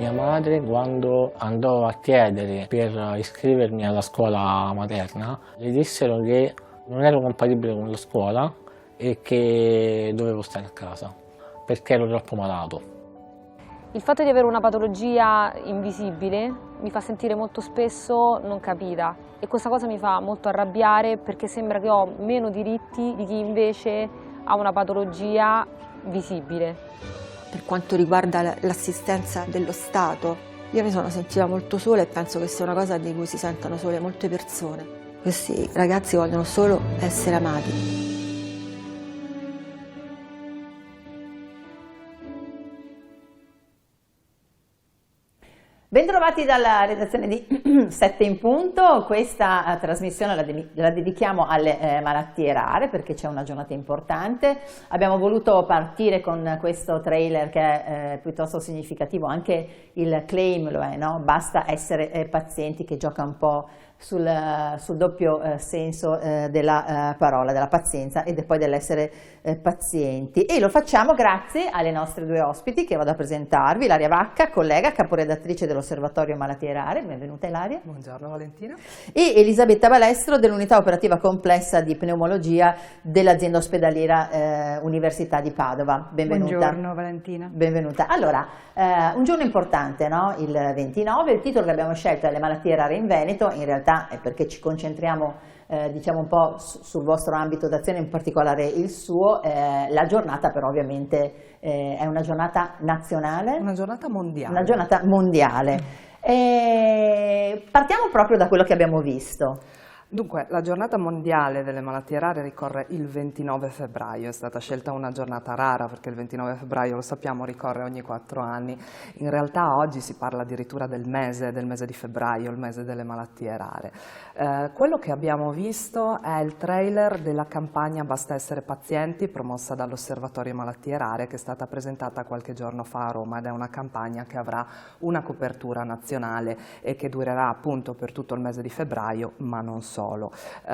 mia madre, quando andò a chiedere per iscrivermi alla scuola materna, le dissero che non ero compatibile con la scuola e che dovevo stare a casa perché ero troppo malato. Il fatto di avere una patologia invisibile mi fa sentire molto spesso non capita e questa cosa mi fa molto arrabbiare perché sembra che ho meno diritti di chi invece ha una patologia visibile. Per quanto riguarda l'assistenza dello Stato, io mi sono sentita molto sola e penso che sia una cosa di cui si sentono sole molte persone. Questi ragazzi vogliono solo essere amati. Bentrovati dalla redazione di 7 in punto, questa trasmissione la dedichiamo alle malattie rare perché c'è una giornata importante. Abbiamo voluto partire con questo trailer che è piuttosto significativo, anche il claim lo è, no? Basta essere pazienti, che gioca un po' sul doppio senso della parola, della pazienza e poi dell'essere pazienti, e lo facciamo grazie alle nostre due ospiti che vado a presentarvi. Ilaria Vacca, collega, caporedattrice dell'Osservatorio Malattie Rare, benvenuta Ilaria. Buongiorno Valentina. E Elisabetta Balestro dell'Unità Operativa Complessa di Pneumologia dell'Azienda Ospedaliera Università di Padova. Benvenuta. Buongiorno Valentina. Benvenuta. Allora, un giorno importante, no? Il 29, il titolo che abbiamo scelto è Le malattie rare in Veneto, in realtà è perché ci concentriamo diciamo un po' sul vostro ambito d'azione, in particolare il suo. La giornata però ovviamente è una giornata nazionale. Una giornata mondiale. Una giornata mondiale. Partiamo proprio da quello che abbiamo visto. Dunque, la giornata mondiale delle malattie rare ricorre il 29 febbraio, è stata scelta una giornata rara perché il 29 febbraio, lo sappiamo, ricorre ogni 4 anni. In realtà oggi si parla addirittura del mese di febbraio, il mese delle malattie rare. Quello che abbiamo visto è il trailer della campagna Basta essere pazienti, promossa dall'Osservatorio Malattie Rare, che è stata presentata qualche giorno fa a Roma, ed è una campagna che avrà una copertura nazionale e che durerà appunto per tutto il mese di febbraio, ma non solo.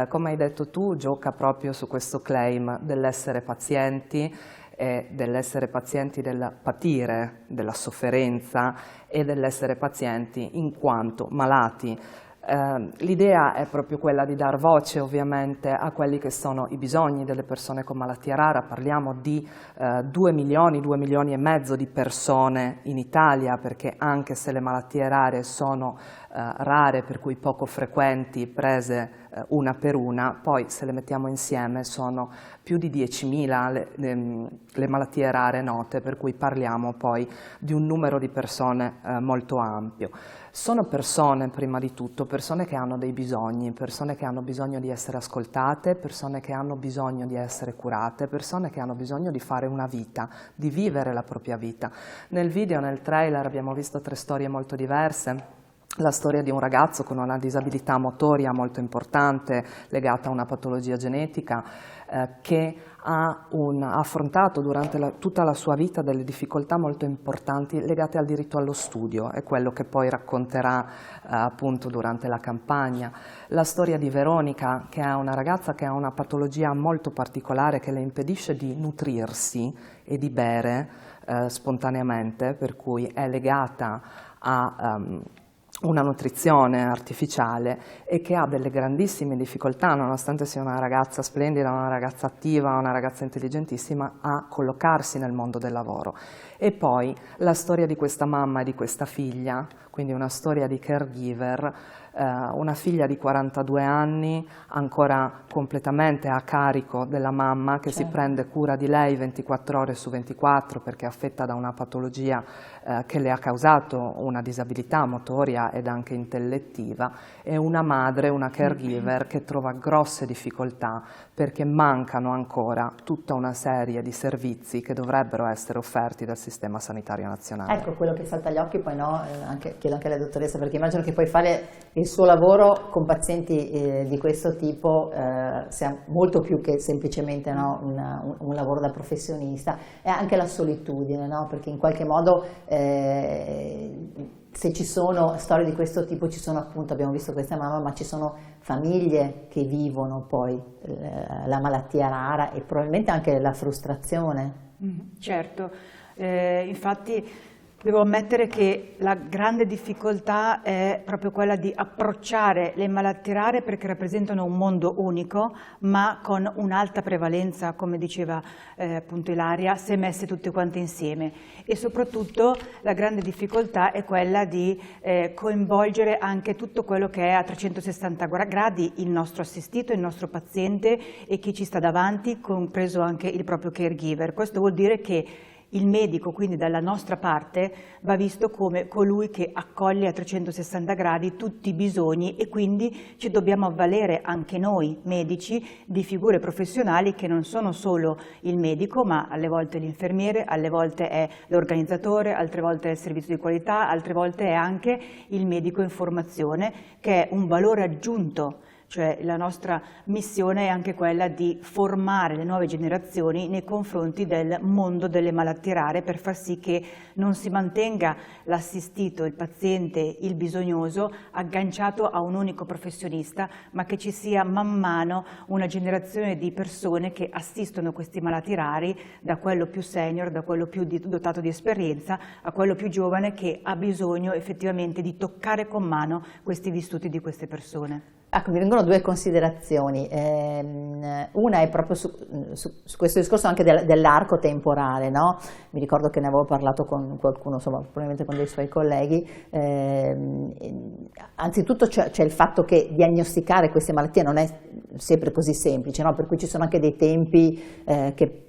Come hai detto tu, gioca proprio su questo claim dell'essere pazienti e dell'essere pazienti del patire, della sofferenza e dell'essere pazienti in quanto malati. L'idea è proprio quella di dar voce ovviamente a quelli che sono i bisogni delle persone con malattia rara. Parliamo di 2 milioni e mezzo di persone in Italia, perché anche se le malattie rare sono rare, per cui poco frequenti, prese una per una, poi se le mettiamo insieme sono più di 10.000 le malattie rare note, per cui parliamo poi di un numero di persone molto ampio. Sono persone, prima di tutto, persone che hanno dei bisogni, persone che hanno bisogno di essere ascoltate, persone che hanno bisogno di essere curate, persone che hanno bisogno di fare una vita, di vivere la propria vita. Nel video, nel trailer, abbiamo visto 3 storie molto diverse. La storia di un ragazzo con una disabilità motoria molto importante legata a una patologia genetica che ha affrontato durante tutta la sua vita delle difficoltà molto importanti legate al diritto allo studio, è quello che poi racconterà appunto durante la campagna. La storia di Veronica, che è una ragazza che ha una patologia molto particolare che le impedisce di nutrirsi e di bere spontaneamente, per cui è legata a una nutrizione artificiale e che ha delle grandissime difficoltà, nonostante sia una ragazza splendida, una ragazza attiva, una ragazza intelligentissima, a collocarsi nel mondo del lavoro. E poi la storia di questa mamma e di questa figlia, quindi una storia di caregiver, una figlia di 42 anni ancora completamente a carico della mamma, che si prende cura di lei 24 ore su 24 perché è affetta da una patologia che le ha causato una disabilità motoria ed anche intellettiva, e una madre, una caregiver che trova grosse difficoltà perché mancano ancora tutta una serie di servizi che dovrebbero essere offerti dal sistema sanitario nazionale. Ecco quello che salta agli occhi, poi no, chiedo anche alla dottoressa, perché immagino che poi fare il suo lavoro con pazienti di questo tipo sia molto più che semplicemente, no, un lavoro da professionista, è anche la solitudine, no? Perché in qualche modo se ci sono storie di questo tipo, ci sono appunto, abbiamo visto questa mamma, ma ci sono famiglie che vivono poi la malattia rara e probabilmente anche la frustrazione. Certo, infatti Devo ammettere che la grande difficoltà è proprio quella di approcciare le malattie rare, perché rappresentano un mondo unico, ma con un'alta prevalenza, come diceva appunto Ilaria, se messe tutte quante insieme. E soprattutto la grande difficoltà è quella di coinvolgere anche tutto quello che è a 360 gradi il nostro assistito, il nostro paziente e chi ci sta davanti, compreso anche il proprio caregiver. Questo vuol dire che il medico, quindi dalla nostra parte, va visto come colui che accoglie a 360 gradi tutti i bisogni, e quindi ci dobbiamo avvalere anche noi medici di figure professionali che non sono solo il medico, ma alle volte l'infermiere, alle volte è l'organizzatore, altre volte è il servizio di qualità, altre volte è anche il medico in formazione, che è un valore aggiunto. Cioè la nostra missione è anche quella di formare le nuove generazioni nei confronti del mondo delle malattie rare, per far sì che non si mantenga l'assistito, il paziente, il bisognoso agganciato a un unico professionista, ma che ci sia man mano una generazione di persone che assistono questi malati rari, da quello più senior, da quello più dotato di esperienza, a quello più giovane che ha bisogno effettivamente di toccare con mano questi vissuti di queste persone. Ecco, mi vengono due considerazioni. Una è proprio su questo discorso anche dell'arco temporale, no? Mi ricordo che ne avevo parlato con qualcuno, insomma, probabilmente con dei suoi colleghi. Anzitutto c'è il fatto che diagnosticare queste malattie non è sempre così semplice, no? Per cui ci sono anche dei tempi che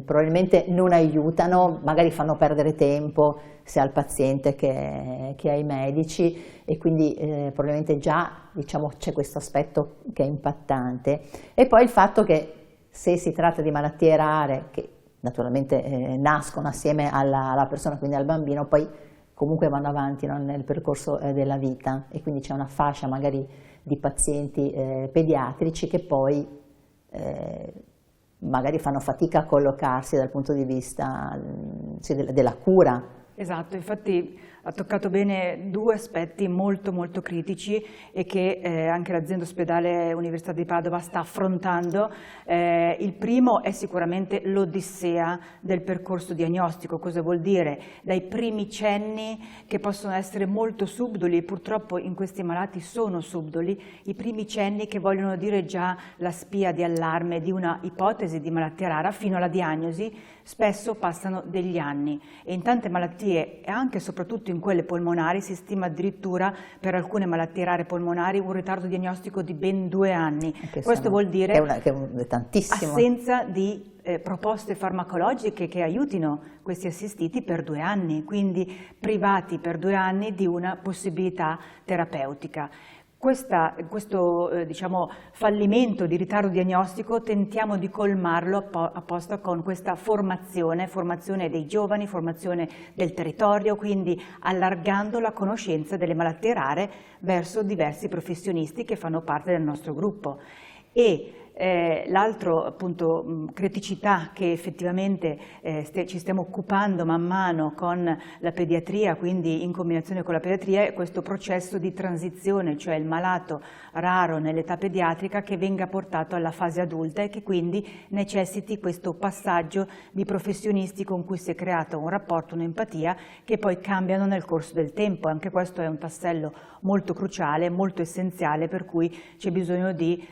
probabilmente non aiutano, magari fanno perdere tempo sia al paziente che ai medici, e quindi probabilmente già, diciamo, c'è questo aspetto che è impattante. E poi il fatto che se si tratta di malattie rare che naturalmente nascono assieme alla persona, quindi al bambino, poi comunque vanno avanti, no, nel percorso della vita, e quindi c'è una fascia magari di pazienti pediatrici che poi magari fanno fatica a collocarsi dal punto di vista della cura. Esatto, infatti ha toccato bene due aspetti molto molto critici e che anche l'azienda ospedale Università di Padova sta affrontando. Il primo è sicuramente l'odissea del percorso diagnostico. Cosa vuol dire? Dai primi cenni, che possono essere molto subdoli, e purtroppo in questi malati sono subdoli, i primi cenni che vogliono dire già la spia di allarme di una ipotesi di malattia rara, fino alla diagnosi, spesso passano degli anni, e in tante malattie, e anche e soprattutto in quelle polmonari, si stima addirittura per alcune malattie rare polmonari un ritardo diagnostico di ben 2 anni. Questo vuol dire è tantissimo. Assenza di proposte farmacologiche che aiutino questi assistiti per 2 anni, quindi privati per 2 anni di una possibilità terapeutica. Questo diciamo, fallimento di ritardo diagnostico tentiamo di colmarlo apposta con questa formazione dei giovani, formazione del territorio, quindi allargando la conoscenza delle malattie rare verso diversi professionisti che fanno parte del nostro gruppo. E l'altro appunto criticità che effettivamente ci stiamo occupando man mano con la pediatria, quindi in combinazione con la pediatria, è questo processo di transizione, cioè il malato raro nell'età pediatrica che venga portato alla fase adulta e che quindi necessiti questo passaggio di professionisti con cui si è creato un rapporto, un'empatia, che poi cambiano nel corso del tempo. Anche questo è un tassello molto cruciale, molto essenziale, per cui c'è bisogno di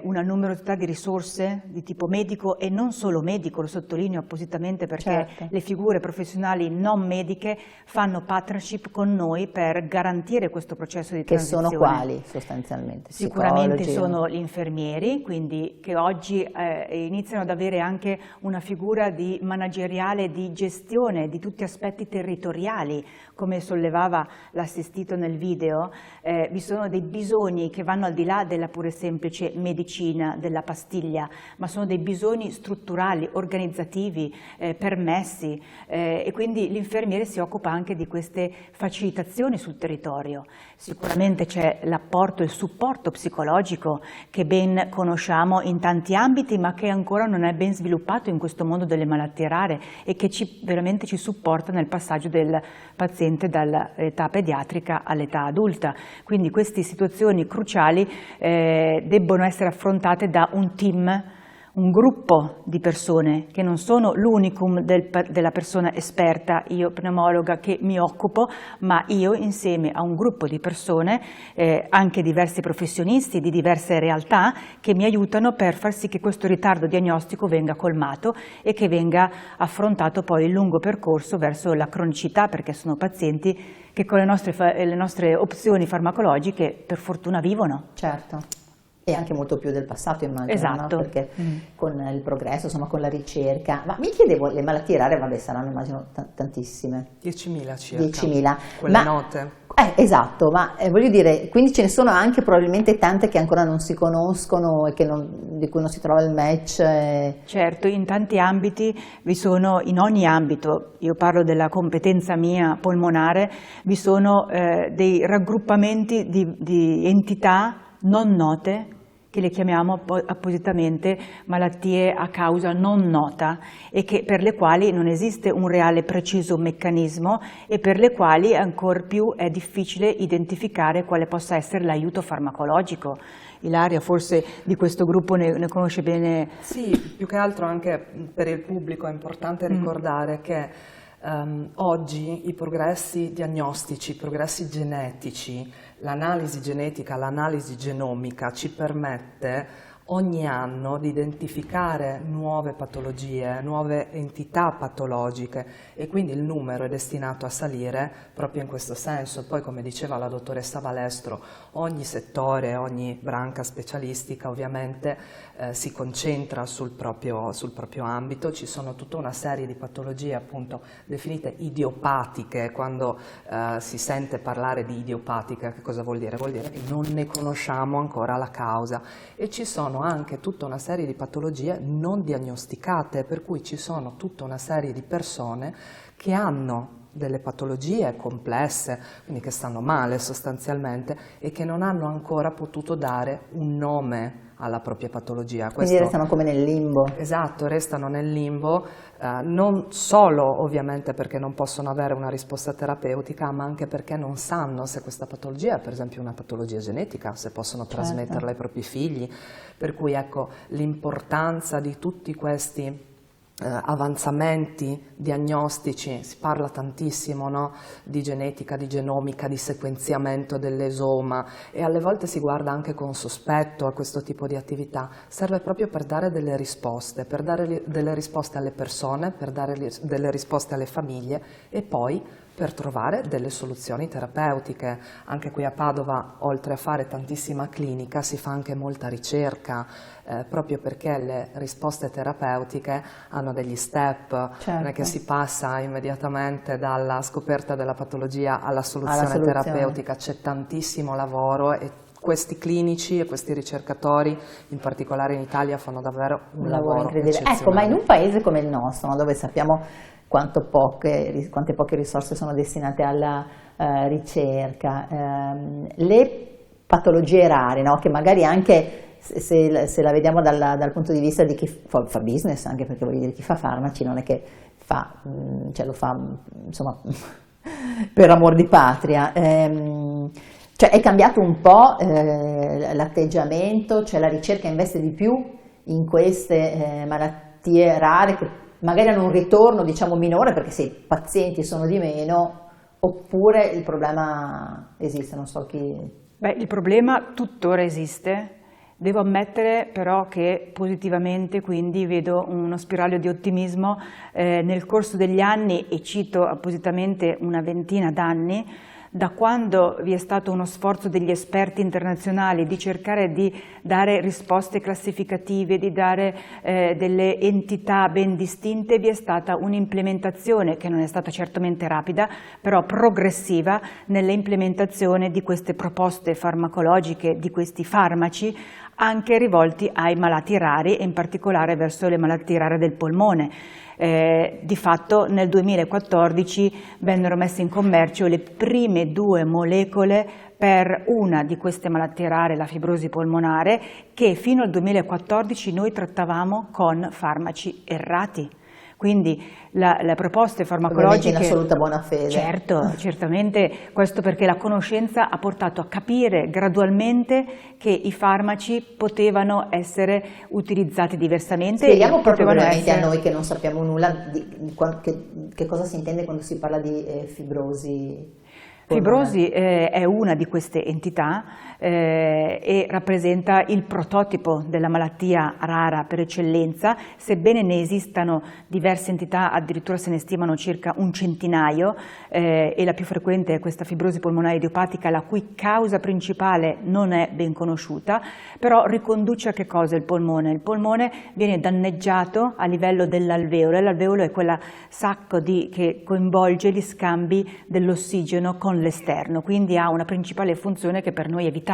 una numerosità di risorse di tipo medico, e non solo medico, lo sottolineo appositamente perché le figure professionali non mediche fanno partnership con noi per garantire questo processo di transizione. Che sono quali sostanzialmente? Sicuramente sono gli infermieri, quindi che oggi iniziano ad avere anche una figura di manageriale, di gestione di tutti aspetti territoriali, come sollevava l'assistito nel video. Vi sono dei bisogni che vanno al di là della pure semplice medicina, della pastiglia, ma sono dei bisogni strutturali, organizzativi, permessi, e quindi l'infermiere si occupa anche di queste facilitazioni sul territorio. Sicuramente c'è l'apporto, il supporto psicologico che ben conosciamo in tanti ambiti, ma che ancora non è ben sviluppato in questo mondo delle malattie rare e che veramente ci supporta nel passaggio del paziente dall'età pediatrica all'età adulta. Quindi queste situazioni cruciali debbono essere affrontate da un team un gruppo di persone che non sono l'unicum della persona esperta, io pneumologa che mi occupo, ma io insieme a un gruppo di persone, anche diversi professionisti di diverse realtà, che mi aiutano per far sì che questo ritardo diagnostico venga colmato e che venga affrontato poi il lungo percorso verso la cronicità, perché sono pazienti che con le nostre opzioni farmacologiche per fortuna vivono. Certo. E anche molto più del passato, immagino, esatto. No? Perché con il progresso, insomma, con la ricerca. Ma mi chiedevo, le malattie rare, vabbè, saranno immagino tantissime. 10.000 circa. 10.000. Quelle note. Esatto, ma voglio dire, quindi ce ne sono anche probabilmente tante che ancora non si conoscono e di cui non si trova il match. Certo, in tanti ambiti vi sono, in ogni ambito, io parlo della competenza mia polmonare, vi sono dei raggruppamenti di entità non note, che le chiamiamo appositamente malattie a causa non nota e per le quali non esiste un reale preciso meccanismo e per le quali ancor più è difficile identificare quale possa essere l'aiuto farmacologico. Ilaria forse di questo gruppo ne conosce bene. Sì, più che altro anche per il pubblico è importante ricordare che oggi i progressi diagnostici, i progressi genetici, l'analisi genetica, l'analisi genomica ci permette ogni anno di identificare nuove patologie, nuove entità patologiche e quindi il numero è destinato a salire proprio in questo senso. Poi, come diceva la dottoressa Balestro, ogni settore, ogni branca specialistica ovviamente si concentra sul proprio ambito. Ci sono tutta una serie di patologie appunto definite idiopatiche. Quando si sente parlare di idiopatica, che cosa vuol dire? Vuol dire che non ne conosciamo ancora la causa e ci sono anche tutta una serie di patologie non diagnosticate, per cui ci sono tutta una serie di persone che hanno delle patologie complesse, quindi che stanno male sostanzialmente e che non hanno ancora potuto dare un nome alla propria patologia. Quindi restano come nel limbo. Esatto, restano nel limbo, non solo ovviamente perché non possono avere una risposta terapeutica, ma anche perché non sanno se questa patologia è per esempio una patologia genetica, se possono trasmetterla ai propri figli. Per cui ecco l'importanza di tutti questi avanzamenti diagnostici, si parla tantissimo, no? Di genetica, di genomica, di sequenziamento dell'esoma e alle volte si guarda anche con sospetto a questo tipo di attività, serve proprio per dare delle risposte alle persone, per dare delle risposte alle famiglie e poi per trovare delle soluzioni terapeutiche. Anche qui a Padova, oltre a fare tantissima clinica, si fa anche molta ricerca, proprio perché le risposte terapeutiche hanno degli step, certo. Non è che si passa immediatamente dalla scoperta della patologia alla soluzione terapeutica, c'è tantissimo lavoro e questi clinici e questi ricercatori, in particolare in Italia, fanno davvero un lavoro incredibile. Ecco, ma in un paese come il nostro, no, dove sappiamo quante poche risorse sono destinate alla ricerca, le patologie rare, no, che magari anche se la vediamo dal punto di vista di chi fa business, anche perché voglio dire chi fa farmaci non è che lo fa insomma per amor di patria, cioè è cambiato un po' l'atteggiamento, cioè la ricerca investe di più in queste malattie rare che magari hanno un ritorno diciamo minore perché se i pazienti sono di meno, oppure il problema esiste, non so chi... Beh, il problema tuttora esiste. Devo ammettere però che positivamente, quindi vedo uno spiraglio di ottimismo nel corso degli anni, e cito appositamente una ventina d'anni, da quando vi è stato uno sforzo degli esperti internazionali di cercare di dare risposte classificative, di dare delle entità ben distinte, vi è stata un'implementazione che non è stata certamente rapida, però progressiva nelle implementazione di queste proposte farmacologiche, di questi farmaci, anche rivolti ai malati rari e in particolare verso le malattie rare del polmone. Di fatto nel 2014 vennero messe in commercio le prime 2 molecole per una di queste malattie rare, la fibrosi polmonare, che fino al 2014 noi trattavamo con farmaci errati. Quindi le proposte farmacologiche... Ovviamente in assoluta buona fede. Certo, certamente, questo perché la conoscenza ha portato a capire gradualmente che i farmaci potevano essere utilizzati diversamente. Spieghiamo proprio brevemente a noi che non sappiamo nulla che cosa si intende quando si parla di fibrosi. Fibrosi è una di queste entità e rappresenta il prototipo della malattia rara per eccellenza, sebbene ne esistano diverse entità, addirittura se ne stimano circa un centinaio, e la più frequente è questa fibrosi polmonare idiopatica, la cui causa principale non è ben conosciuta, però riconduce a che cosa il polmone? Il polmone viene danneggiato a livello dell'alveolo, e l'alveolo è quella sacco che coinvolge gli scambi dell'ossigeno con l'esterno, quindi ha una principale funzione che per noi è vitale,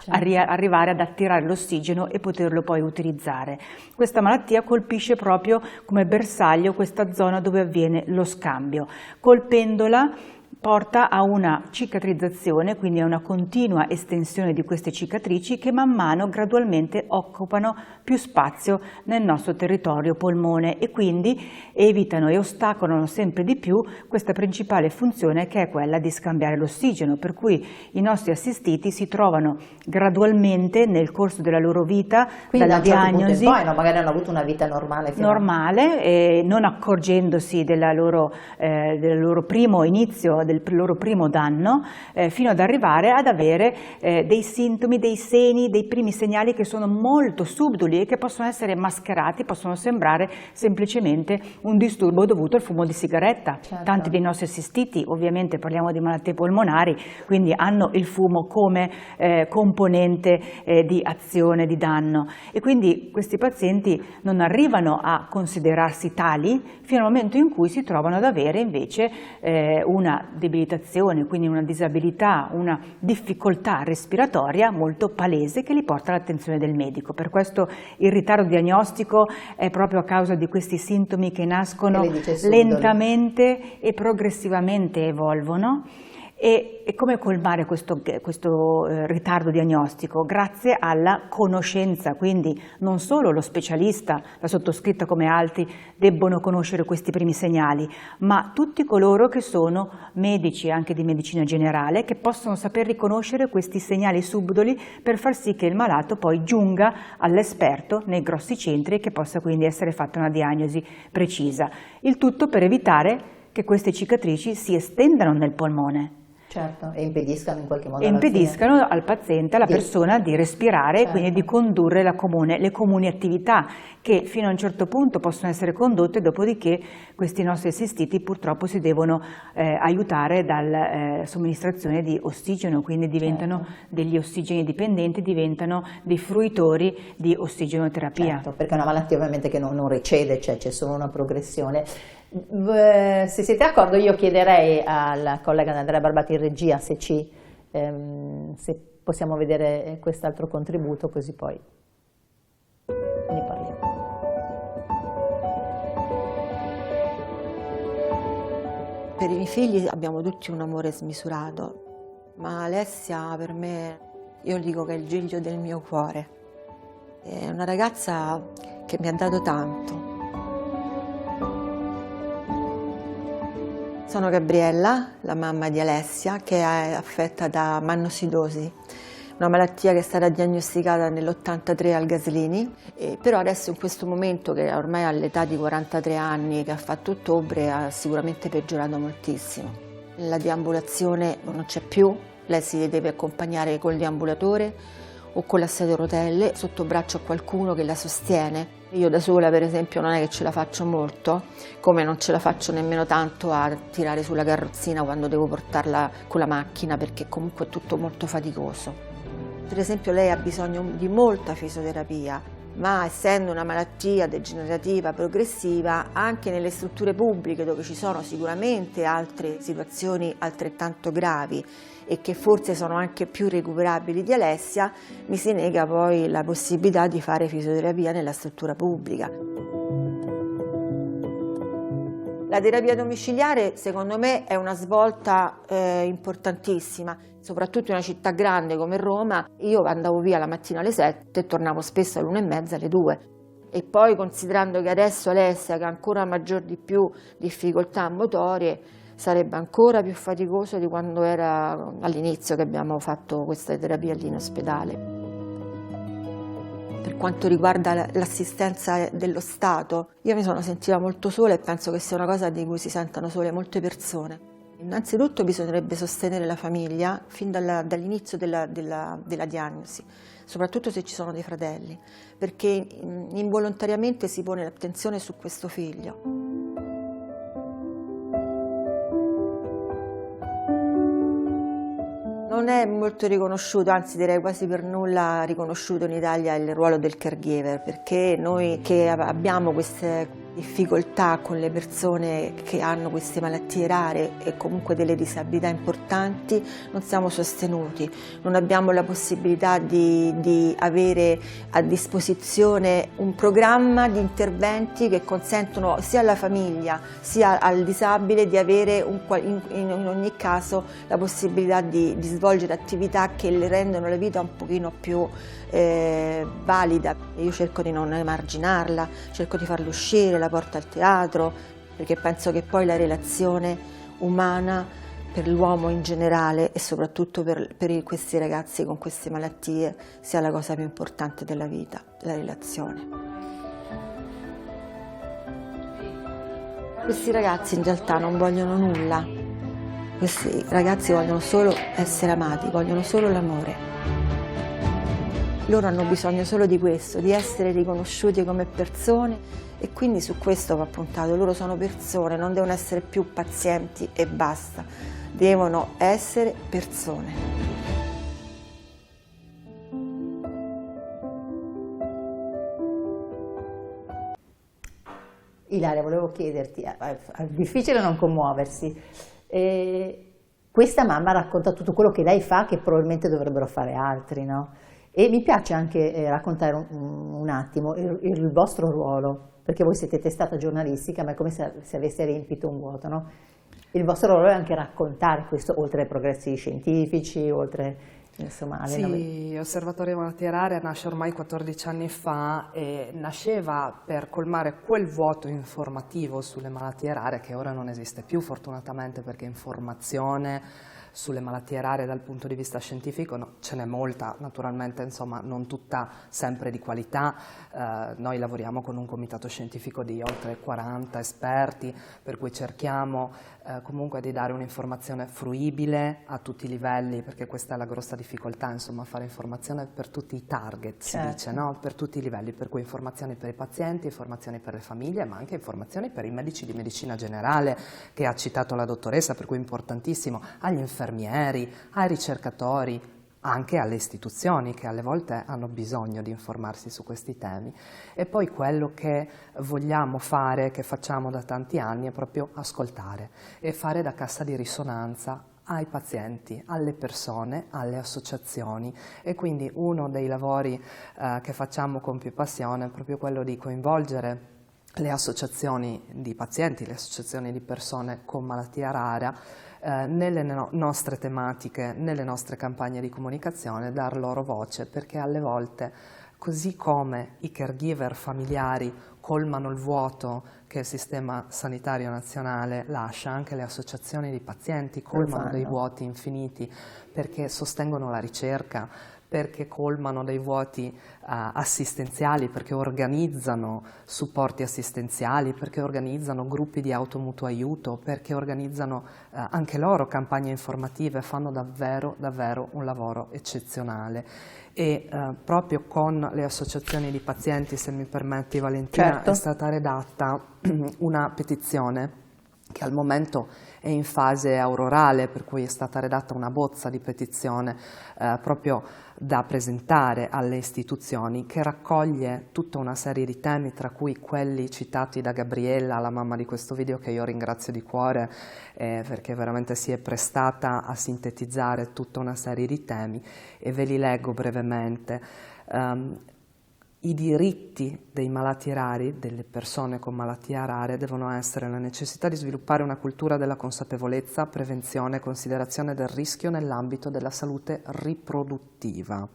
arrivare ad attirare l'ossigeno e poterlo poi utilizzare. Questa malattia colpisce proprio come bersaglio questa zona dove avviene lo scambio, colpendola porta a una cicatrizzazione, quindi a una continua estensione di queste cicatrici che man mano gradualmente occupano più spazio nel nostro territorio polmone e quindi evitano e ostacolano sempre di più questa principale funzione che è quella di scambiare l'ossigeno, per cui i nostri assistiti si trovano gradualmente nel corso della loro vita, quindi dalla diagnosi, poi magari hanno avuto una vita normale, non accorgendosi del loro primo inizio, del loro primo danno, fino ad arrivare ad avere dei sintomi, dei segni, dei primi segnali che sono molto subdoli e che possono essere mascherati, possono sembrare semplicemente un disturbo dovuto al fumo di sigaretta. Certo. Tanti dei nostri assistiti, ovviamente parliamo di malattie polmonari, quindi hanno il fumo come componente di azione, di danno, e quindi questi pazienti non arrivano a considerarsi tali fino al momento in cui si trovano ad avere invece una debilitazione, quindi una disabilità, una difficoltà respiratoria molto palese che li porta all'attenzione del medico. Per questo il ritardo diagnostico è proprio a causa di questi sintomi che nascono lentamente e progressivamente evolvono. E come colmare questo ritardo diagnostico? Grazie alla conoscenza, quindi non solo lo specialista, la sottoscritta come altri, debbono conoscere questi primi segnali, ma tutti coloro che sono medici, anche di medicina generale, che possono saper riconoscere questi segnali subdoli per far sì che il malato poi giunga all'esperto nei grossi centri e che possa quindi essere fatta una diagnosi precisa. Il tutto per evitare che queste cicatrici si estendano nel polmone. Certo, e impediscano in qualche modo al paziente, alla persona di respirare, certo, e quindi di condurre le comuni attività che fino a un certo punto possono essere condotte, dopodiché questi nostri assistiti purtroppo si devono aiutare dalla somministrazione di ossigeno, quindi diventano degli ossigeni dipendenti, diventano dei fruitori di ossigenoterapia. Certo, perché è una malattia ovviamente che non recede, cioè c'è solo una progressione. Se siete d'accordo io chiederei al collega Andrea Barbati in regia se possiamo vedere quest'altro contributo, così poi ne parliamo. Per i miei figli abbiamo tutti un amore smisurato, ma Alessia per me, io dico che è il giglio del mio cuore. È una ragazza che mi ha dato tanto. Sono Gabriella, la mamma di Alessia, che è affetta da mannosidosi, una malattia che è stata diagnosticata nell'83 al Gaslini, però adesso in questo momento, che ormai all'età di 43 anni, che ha fatto ottobre, ha sicuramente peggiorato moltissimo. La deambulazione non c'è più, lei si deve accompagnare col deambulatore o con la sedia a rotelle, sotto braccio a qualcuno che la sostiene. Io da sola per esempio non è che ce la faccio molto, come non ce la faccio nemmeno tanto a tirare sulla carrozzina quando devo portarla con la macchina, perché comunque è tutto molto faticoso. Per esempio lei ha bisogno di molta fisioterapia, ma essendo una malattia degenerativa progressiva, anche nelle strutture pubbliche dove ci sono sicuramente altre situazioni altrettanto gravi e che forse sono anche più recuperabili di Alessia, mi si nega poi la possibilità di fare fisioterapia nella struttura pubblica. La terapia domiciliare secondo me è una svolta importantissima, soprattutto in una città grande come Roma. Io andavo via la mattina alle 7 e tornavo spesso all'1:30, alle 2. E poi considerando che adesso Alessia, che ha ancora maggior di più difficoltà motorie, sarebbe ancora più faticoso di quando era all'inizio che abbiamo fatto questa terapia lì in ospedale. Per quanto riguarda l'assistenza dello Stato, io mi sono sentita molto sola e penso che sia una cosa di cui si sentano sole molte persone. Innanzitutto bisognerebbe sostenere la famiglia fin dall'inizio della diagnosi, soprattutto se ci sono dei fratelli, perché involontariamente si pone l'attenzione su questo figlio. Non è molto riconosciuto, anzi direi quasi per nulla riconosciuto in Italia il ruolo del caregiver, perché noi che abbiamo queste difficoltà con le persone che hanno queste malattie rare e comunque delle disabilità importanti non siamo sostenuti, non abbiamo la possibilità di avere a disposizione un programma di interventi che consentono sia alla famiglia sia al disabile di avere in ogni caso la possibilità di svolgere attività che le rendono la vita un pochino più valida. Io cerco di non emarginarla, cerco di farla uscire, la porto al teatro, perché penso che poi la relazione umana per l'uomo in generale e soprattutto per questi ragazzi con queste malattie sia la cosa più importante della vita, la relazione. Questi ragazzi in realtà non vogliono nulla, questi ragazzi vogliono solo essere amati, vogliono solo l'amore. Loro hanno bisogno solo di questo, di essere riconosciuti come persone e quindi su questo va puntato. Loro sono persone, non devono essere più pazienti e basta, devono essere persone. Ilaria, volevo chiederti, è difficile non commuoversi, questa mamma racconta tutto quello che lei fa che probabilmente dovrebbero fare altri, no? E mi piace anche raccontare un attimo il vostro ruolo, perché voi siete testata giornalistica, ma è come se aveste riempito un vuoto, no? Il vostro ruolo è anche raccontare questo, oltre ai progressi scientifici, oltre insomma alle Sì, Osservatorio Malattie Rare nasce ormai 14 anni fa e nasceva per colmare quel vuoto informativo sulle malattie rare che ora non esiste più fortunatamente, perché informazione sulle malattie rare dal punto di vista scientifico ce n'è molta, naturalmente insomma non tutta sempre di qualità. Noi lavoriamo con un comitato scientifico di oltre 40 esperti, per cui cerchiamo comunque di dare un'informazione fruibile a tutti i livelli, perché questa è la grossa difficoltà, insomma, fare informazione per tutti i target, si dice, no? Per tutti i livelli, per cui informazioni per i pazienti, informazioni per le famiglie, ma anche informazioni per i medici di medicina generale, che ha citato la dottoressa, per cui è importantissimo, agli infermieri, ai ricercatori, anche alle istituzioni che alle volte hanno bisogno di informarsi su questi temi. E poi quello che vogliamo fare, che facciamo da tanti anni, è proprio ascoltare e fare da cassa di risonanza ai pazienti, alle persone, alle associazioni, e quindi uno dei lavori che facciamo con più passione è proprio quello di coinvolgere le associazioni di pazienti, le associazioni di persone con malattia rara nelle nostre tematiche, nelle nostre campagne di comunicazione, dar loro voce, perché alle volte, così come i caregiver familiari colmano il vuoto che il sistema sanitario nazionale lascia, anche le associazioni di pazienti colmano dei vuoti infiniti, perché sostengono la ricerca, perché colmano dei vuoti assistenziali, perché organizzano supporti assistenziali, perché organizzano gruppi di automutuo aiuto, perché organizzano anche loro campagne informative, fanno davvero, davvero un lavoro eccezionale. E proprio con le associazioni di pazienti, se mi permetti Valentina, certo, è stata redatta una petizione che al momento è in fase aurorale, per cui è stata redatta una bozza di petizione proprio da presentare alle istituzioni, che raccoglie tutta una serie di temi, tra cui quelli citati da Gabriella, la mamma di questo video, che io ringrazio di cuore perché veramente si è prestata a sintetizzare tutta una serie di temi, e ve li leggo brevemente. I diritti dei malati rari, delle persone con malattie rare, devono essere la necessità di sviluppare una cultura della consapevolezza, prevenzione e considerazione del rischio nell'ambito della salute riproduttiva,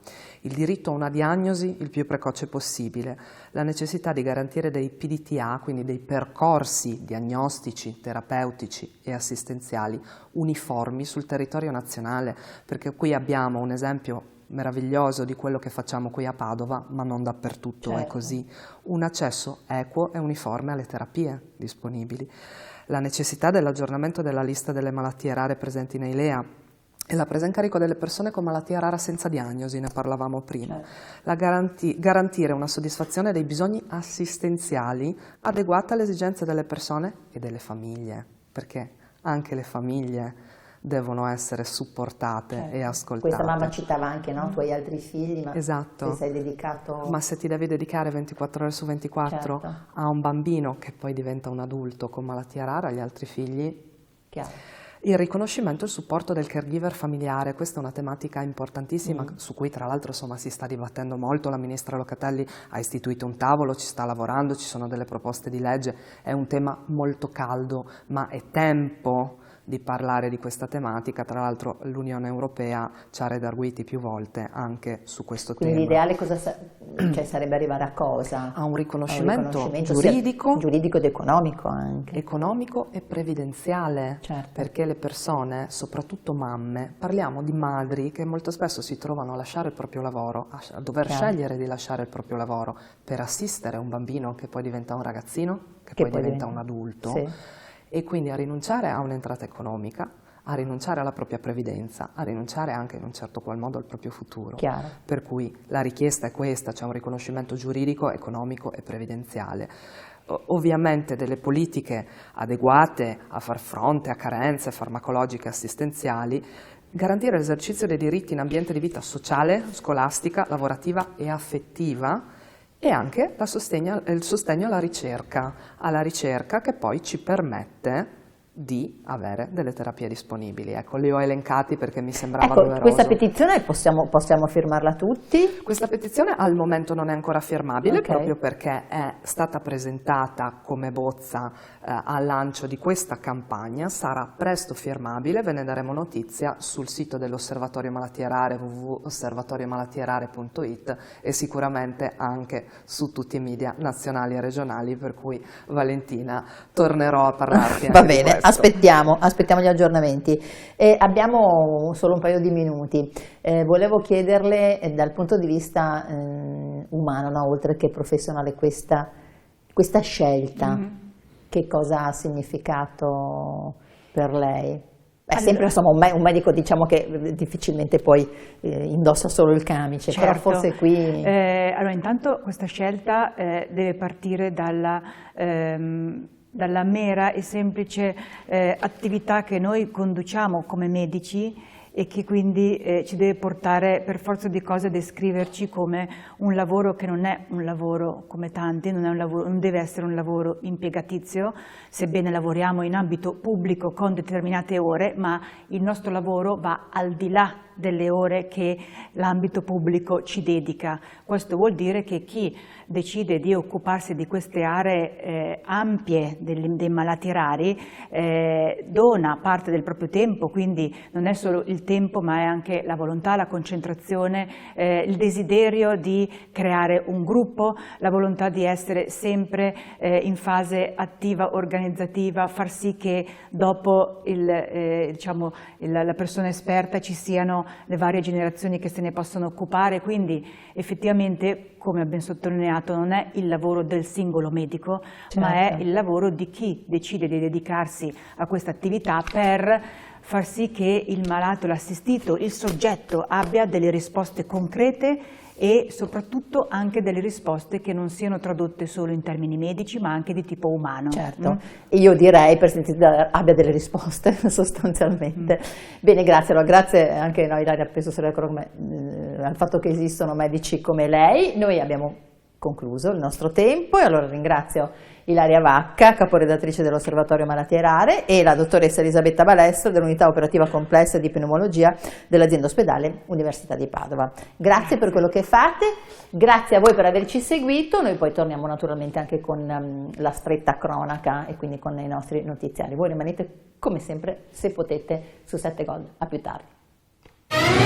il diritto a una diagnosi il più precoce possibile, la necessità di garantire dei PDTA, quindi dei percorsi diagnostici, terapeutici e assistenziali uniformi sul territorio nazionale, perché qui abbiamo un esempio meraviglioso di quello che facciamo qui a Padova, ma non dappertutto è così. Un accesso equo e uniforme alle terapie disponibili. La necessità dell'aggiornamento della lista delle malattie rare presenti nei LEA e la presa in carico delle persone con malattia rara senza diagnosi, ne parlavamo prima. Garantire una soddisfazione dei bisogni assistenziali adeguata alle esigenze delle persone e delle famiglie, perché anche le famiglie devono essere supportate e ascoltate. Questa mamma citava anche, no? Tu hai altri figli, ma esatto. ti sei dedicato... Ma se ti devi dedicare 24 ore su 24 a un bambino che poi diventa un adulto con malattia rara, agli altri figli... Chiaro. Il riconoscimento e il supporto del caregiver familiare, questa è una tematica importantissima su cui tra l'altro si sta dibattendo molto, la ministra Locatelli ha istituito un tavolo, ci sta lavorando, ci sono delle proposte di legge, è un tema molto caldo, ma è tempo di parlare di questa tematica. Tra l'altro l'Unione Europea ci ha redarguiti più volte anche su questo tema. Quindi l'ideale sarebbe arrivare a cosa? A un riconoscimento giuridico ed economico anche. Economico e previdenziale, perché le persone, soprattutto mamme, parliamo di madri che molto spesso si trovano a lasciare il proprio lavoro, a dover scegliere di lasciare il proprio lavoro per assistere un bambino che poi diventa un ragazzino, che poi diventa un adulto. Sì. E quindi a rinunciare a un'entrata economica, a rinunciare alla propria previdenza, a rinunciare anche in un certo qual modo al proprio futuro. Chiaro. Per cui la richiesta è questa, c'è un riconoscimento giuridico, economico e previdenziale. Ovviamente delle politiche adeguate a far fronte a carenze farmacologiche e assistenziali, garantire l'esercizio dei diritti in ambiente di vita sociale, scolastica, lavorativa e affettiva, e anche il sostegno alla ricerca che poi ci permette di avere delle terapie disponibili. Ecco, li ho elencati perché mi sembrava doveroso. Questa petizione possiamo firmarla tutti? Questa petizione al momento non è ancora firmabile, proprio perché è stata presentata come bozza al lancio di questa campagna, sarà presto firmabile, ve ne daremo notizia sul sito dell'Osservatorio Malattie Rare, www.osservatoriomalattierare.it, e sicuramente anche su tutti i media nazionali e regionali, per cui Valentina tornerò a parlarti. Va bene. Aspettiamo gli aggiornamenti. Abbiamo solo un paio di minuti. Volevo chiederle dal punto di vista umano, no? Oltre che professionale, questa scelta, che cosa ha significato per lei? È sempre un medico, diciamo, che difficilmente poi indossa solo il camice, però forse qui... Allora, intanto questa scelta deve partire dalla mera e semplice attività che noi conduciamo come medici e che quindi ci deve portare per forza di cose a descriverci come un lavoro che non è un lavoro come tanti, non deve essere un lavoro impiegatizio, sebbene lavoriamo in ambito pubblico con determinate ore, ma il nostro lavoro va al di là delle ore che l'ambito pubblico ci dedica. Questo vuol dire che chi decide di occuparsi di queste aree ampie dei malati rari dona parte del proprio tempo, quindi non è solo il tempo ma è anche la volontà, la concentrazione, il desiderio di creare un gruppo, la volontà di essere sempre in fase attiva, organizzativa, far sì che dopo la persona esperta ci siano le varie generazioni che se ne possono occupare, quindi effettivamente, come abbiamo sottolineato, non è il lavoro del singolo medico, ma è il lavoro di chi decide di dedicarsi a questa attività per far sì che il malato, l'assistito, il soggetto abbia delle risposte concrete e soprattutto anche delle risposte che non siano tradotte solo in termini medici ma anche di tipo umano. Certo, io direi per sentire abbia delle risposte sostanzialmente. Bene, grazie. Allora, grazie anche a Ilaria Peso al fatto che esistono medici come lei. Noi abbiamo concluso il nostro tempo, e allora ringrazio Ilaria Vacca, caporedattrice dell'Osservatorio Malattie Rare, e la dottoressa Elisabetta Balestro dell'Unità Operativa Complessa di Pneumologia dell'Azienda Ospedale Università di Padova. Grazie per quello che fate, grazie a voi per averci seguito. Noi poi torniamo naturalmente anche con la stretta cronaca e quindi con i nostri notiziari. Voi rimanete come sempre, se potete, su 7 Gold. A più tardi.